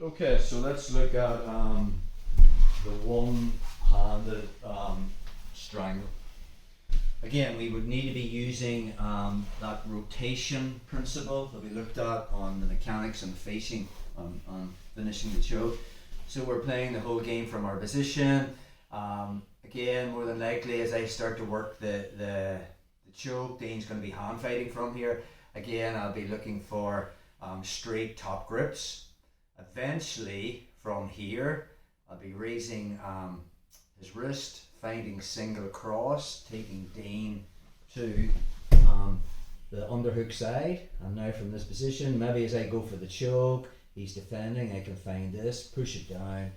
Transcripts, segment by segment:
Okay, so let's look at the one-handed strangle. Again, we would need to be using that rotation principle that we looked at on the mechanics and facing on finishing the choke. So we're playing the whole game from our position. Again, more than likely, as I start to work the choke, Dean's going to be hand fighting from here. Again, I'll be looking for straight top grips. Eventually, from here, I'll be raising his wrist, finding single cross, taking Dean to the underhook side. And now from this position, maybe as I go for the choke, he's defending, I can find this, push it down,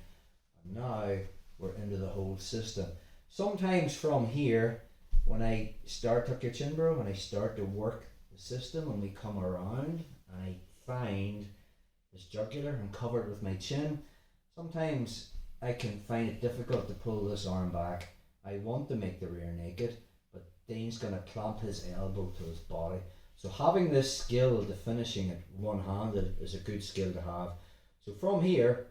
and now we're into the whole system. Sometimes from here, when I start to your chin, bro, when I start to work the system, when we come around, and I find this jugular and cover it with my chin, sometimes I can find it difficult to pull this arm back. I want to make the rear naked, but Dean's going to clamp his elbow to his body. So having this skill to finishing it one-handed is a good skill to have. So from here,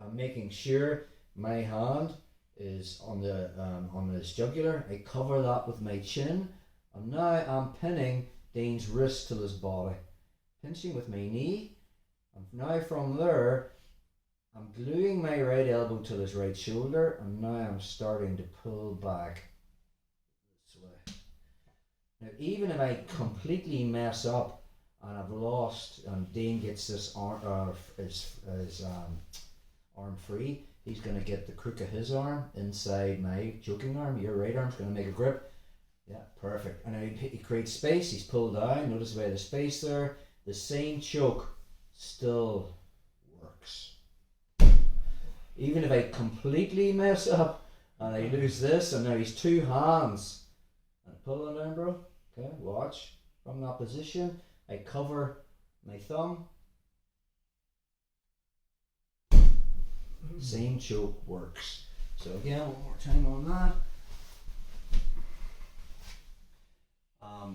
I'm making sure my hand is on this jugular. I cover that with my chin, and now I'm pinning Dean's wrist to his body, pinching with my knee. And now from there, I'm gluing my right elbow to his right shoulder, and now I'm starting to pull back this way. Now, even if I completely mess up and I've lost, and Dean gets this arm, his arm free, he's going to get the crook of his arm inside my choking arm. Your right arm's going to make a grip. Yeah, perfect. And now he creates space. He's pulled down. Notice by the space there. The same choke still works. Even if I completely mess up and I lose this, and now he's two hands and pulling down, bro. Okay, watch. From that position, I cover my thumb. Same choke works. So again, one more time on that.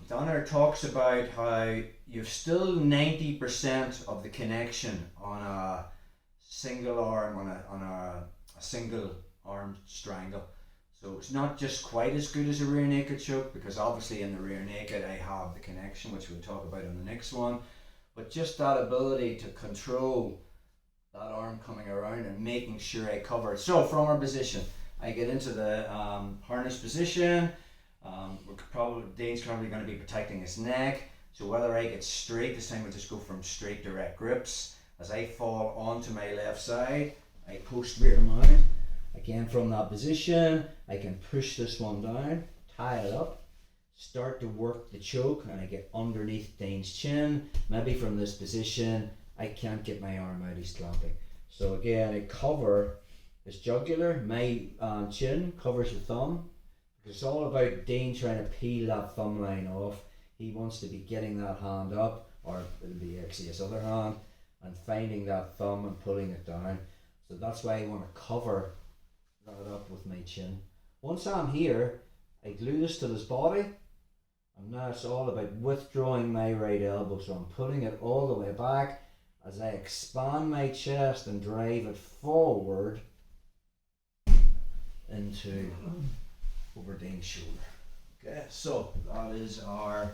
Danaher talks about how you've still 90% of the connection on a single arm, on a single arm strangle. So it's not just quite as good as a rear naked choke, because obviously in the rear naked I have the connection, which we'll talk about in the next one. But just that ability to control that arm coming around and making sure I cover it. So from our position, I get into the harness position. Dane's probably going to be protecting his neck. So whether I get straight, this time we'll just go from straight direct grips. As I fall onto my left side, I post rear mount. Again, from that position, I can push this one down, tie it up, start to work the choke, and I get underneath Dane's chin. Maybe from this position, I can't get my arm out, he's clamping. So again, I cover his jugular, my chin covers the thumb. It's all about Dane trying to peel that thumb line off. He wants to be getting that hand up, or it'll be actually his other hand, and finding that thumb and pulling it down. So that's why I want to cover that up with my chin. Once I'm here, I glue this to his body, and now it's all about withdrawing my right elbow. So I'm putting it all the way back as I expand my chest and drive it forward into over Dane's shoulder. Okay, so that is our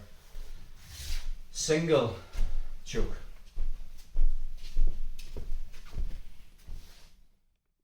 single choke.